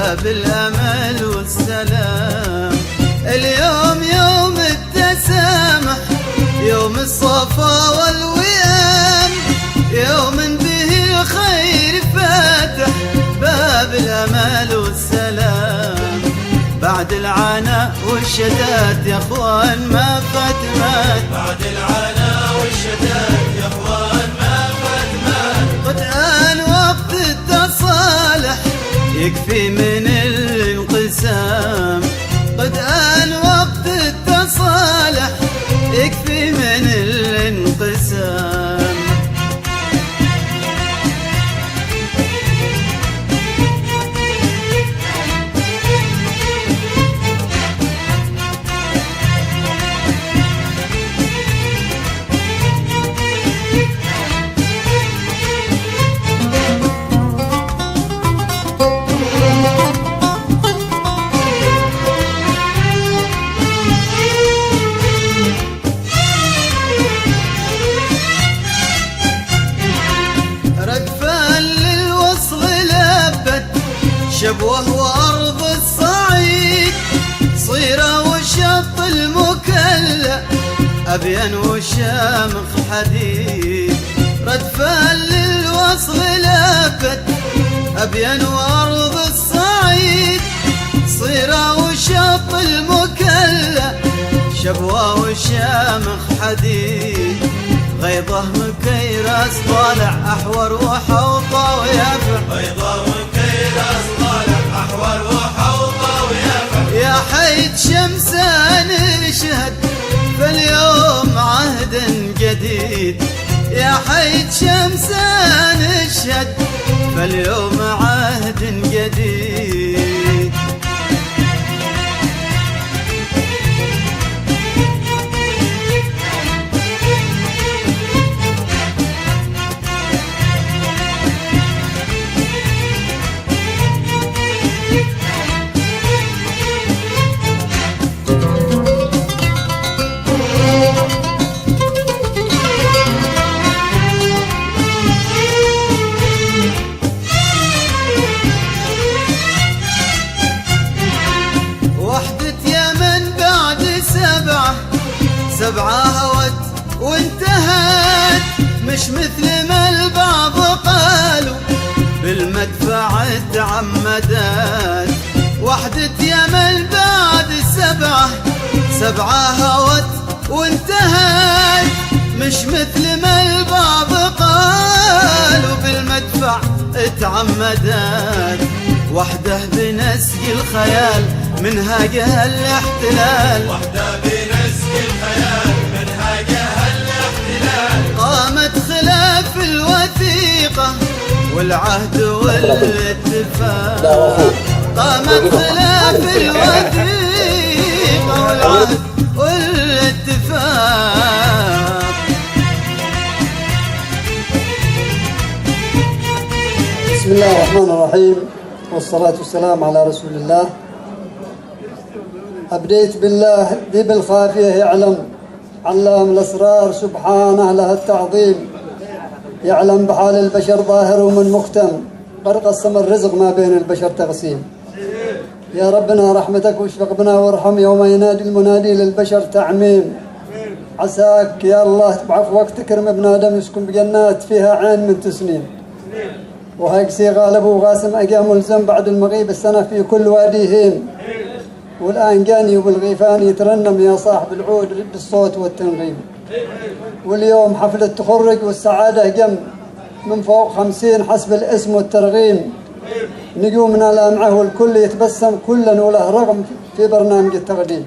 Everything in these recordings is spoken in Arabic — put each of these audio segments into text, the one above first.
باب الأمل والسلام. اليوم يوم التسامح، يوم الصفا والوئام، يوم به الخير فاتح باب الأمل والسلام. بعد العناء والشتات يا اخوان ما قد مات، بعد العناء والشتات يا اخوان ما قد مات. قد آن وقت التصالح يكفي من الانقسام. قد آن وقت التصالح يكفي من الانقسام. شبوه وأرض الصعيد، صيرة وشط المكلا، أبين وشامخ حديد. ردفان للوصل لابد، أبين وأرض الصعيد، صيرة وشط المكلا، شبوه وشامخ حديد. غيضه مكيراس طالع أحور وحوطة ويافع، غيضه مكيراس طالع أحور وحوطة ويافع. يا حيد شمسان نشهد فاليوم عهد جديد. يا حيد شمسان نشهد فاليوم عهد جديد. سبعة هوت وانتهت، مش مثل ما البعض قالوا بالمدفع تعمدت. وحدة يمن بعد سبعة هوت وانتهت، مش مثل ما البعض قالوا بالمدفع تعمدت. وحده بنسج الخيال منهاجها الاحتلال، وحده بنسج الخيال منهاجها الاحتلال. قامت خلاف الوثيقة والعهد والاتفاق، قامت خلاف الوثيقة والعهد والاتفاق. بسم الله الرحمن الرحيم، والصلاة والسلام على رسول الله. أبديت بالله ذي بالخافية يعلم، علام الأسرار سبحانه لها التعظيم. يعلم بحال البشر ظاهر ومن مختم، قد قسم الرزق ما بين البشر تقسيم. يا ربنا رحمتك واشفق بنا وارحم، يوم ينادي المنادي للبشر تعميم. عساك يا الله بعفوك تكرم ابن آدم يسكن بجنات فيها عين من تسنيم. وهيقسي غالب وغاسم أقام ملزم بعد المغيب السنة في كل وادي هيم. والآن جاني وبالغيفان يترنم يا صاحب العود رد الصوت والتنغيم. واليوم حفلة تخرج والسعادة جم من فوق 50 حسب الاسم والترغيم. نجومنا لامعه والكل يتبسم كلا وله رغم في برنامج التقديم.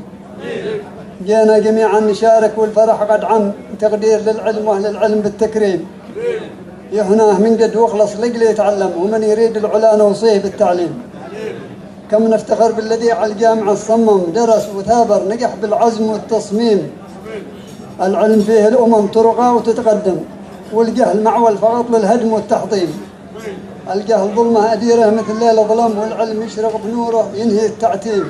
جينا جميعا نشارك والفرح قد عم، تقدير للعلم واهل العلم بالتكريم. يهناه من قد واخلص لقل يتعلم، ومن يريد العلا نوصيه بالتعليم. كم نفتخر بالذي على الجامعة صمم، درس وثابر نجح بالعزم والتصميم. العلم فيه الأمم ترقى وتتقدم، والجهل معول فقط للهدم والتحطيم. الجهل ظلمه أديره مثل ليل ظلم، والعلم يشرق بنوره ينهي التعتيم.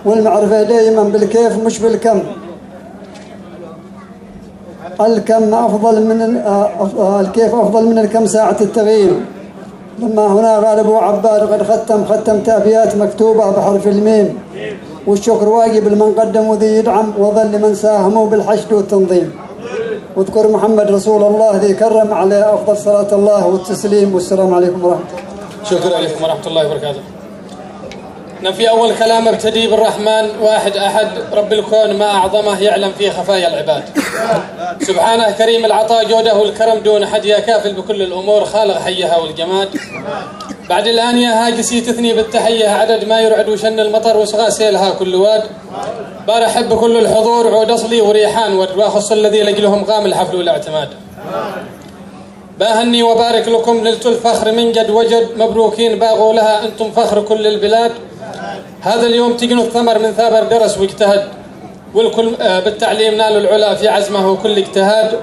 والمعرفة دائما بالكيف مش بالكم، الكم أفضل من الكيف أفضل من الكم ساعة التغيير. لما هنا قال أبو عباد قد ختمت أبيات مكتوبة بحرف الميم، والشكر واجب لمن قدم وذي يدعم، وظل لمن ساهموا بالحشد والتنظيم. واذكر محمد رسول الله ذي كرم عليه أفضل صلاة الله والتسليم، والسلام عليكم ورحمة الله. شكرا لكم ورحمة الله وبركاته. في أول كلام ابتدي بالرحمن واحد أحد رب الكون ما أعظمه يعلم فيه خفايا العباد. سبحانه كريم العطاء جوده والكرم دون حد يكافل بكل الأمور خالق حيها والجماد. بعد الآنية هاجسي تثني بالتحية عدد ما يرعد وشن المطر وصغى سيلها كل واد. بارحب بكل الحضور عود أصلي وريحان ود، وأخص الذي لجلهم قام الحفل والاعتماد. باهني وبارك لكم ليلة الفخر من جد وجد، مبروكين باغوا لها أنتم فخر كل البلاد. هذا اليوم تجنوا الثمر من ثابر درس واجتهد، والكل بالتعليم نالوا العلا في عزمه وكل اجتهاد.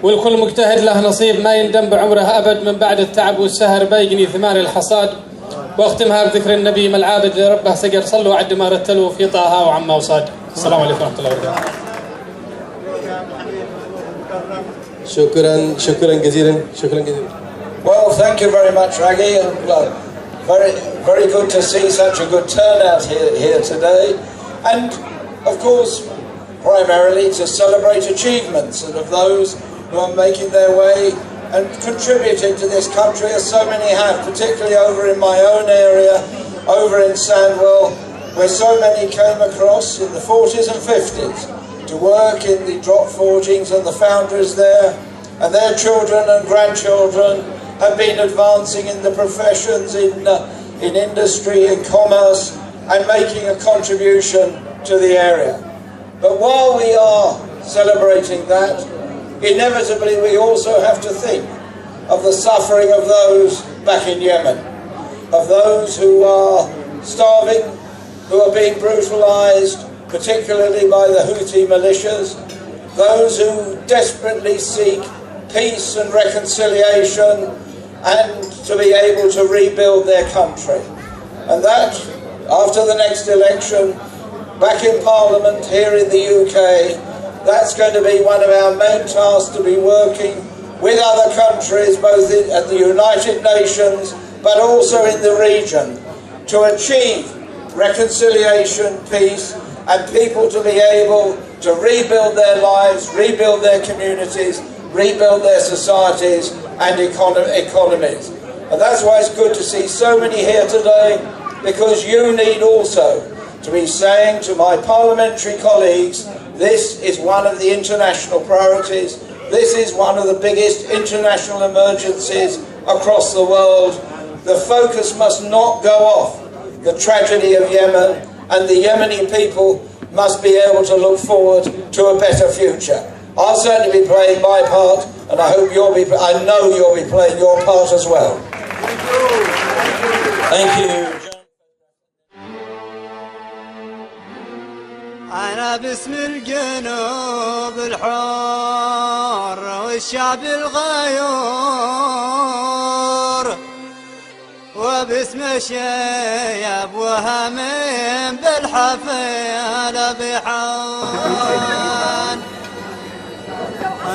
والكل مجتهد له نصيب ما يندم بعمره أبد، من بعد التعب والسهر بيجني ثمار الحصاد. واختمها بذكر النبي ما العابد لربه سجر، صلوا عد ما رتلوا في طه وعما وصاد. السلام عليكم ورحمة الله وبركاته. شكرا جزيلا. Well, thank you very much, Raggy, and very good to see such a good turnout here today, and of course, primarily to celebrate achievements and of those who are making their way and contributing to this country, as so many have, particularly over in my own area, over in Sandwell, where so many came across in the 40s and 50s to work in the drop forgings, and the foundries there and their children and grandchildren have been advancing in the professions, in industry, in commerce, and making a contribution to the area. But while we are celebrating that, inevitably we also have to think of the suffering of those back in Yemen, of those who are starving, who are being brutalized, particularly by the Houthi militias, those who desperately seek peace and reconciliation and to be able to rebuild their country. And that, after the next election, back in Parliament here in the UK, that's going to be one of our main tasks, to be working with other countries, both at the United Nations, but also in the region, to achieve reconciliation, peace, and people to be able to rebuild their lives, rebuild their communities, rebuild their societies and economies. And that's why it's good to see so many here today, because you need also to be saying to my parliamentary colleagues, this is one of the international priorities, this is one of the biggest international emergencies across the world. The focus must not go off the tragedy of Yemen, and the Yemeni people must be able to look forward to a better future. I'll certainly be playing my part, and I know you'll be playing your part as well. Thank you. أنا باسم الجنوب الحر والشعب الغيور، وباسم الشياب وهمين بالحفيل بحان.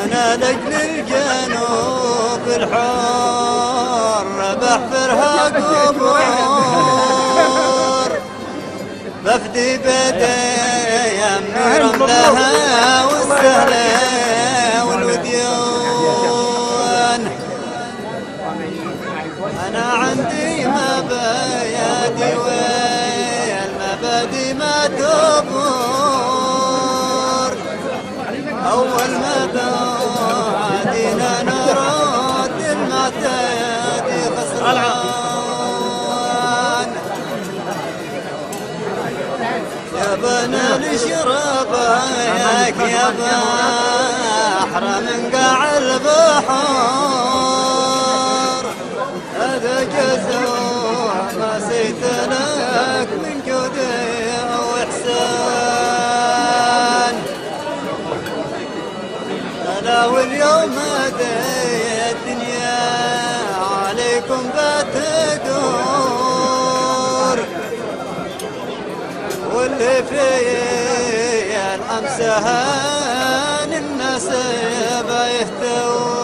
أنا لجل الجنوب الحر بحفرها قبور، بفدي بدي من رملها والسهلة والوديان. أنا عندي مبادئ والمبادئ ما تبور، أول مبادئنا نرد المعتاد خسران. يا بنا لشربك يا بحر من قاع البحر، هذا جزوع ما سيت لك من جودي وإحسان. أنا واليوم الدنيا عليكم بتدور، واللي في الأمس هان الناس بيهتون.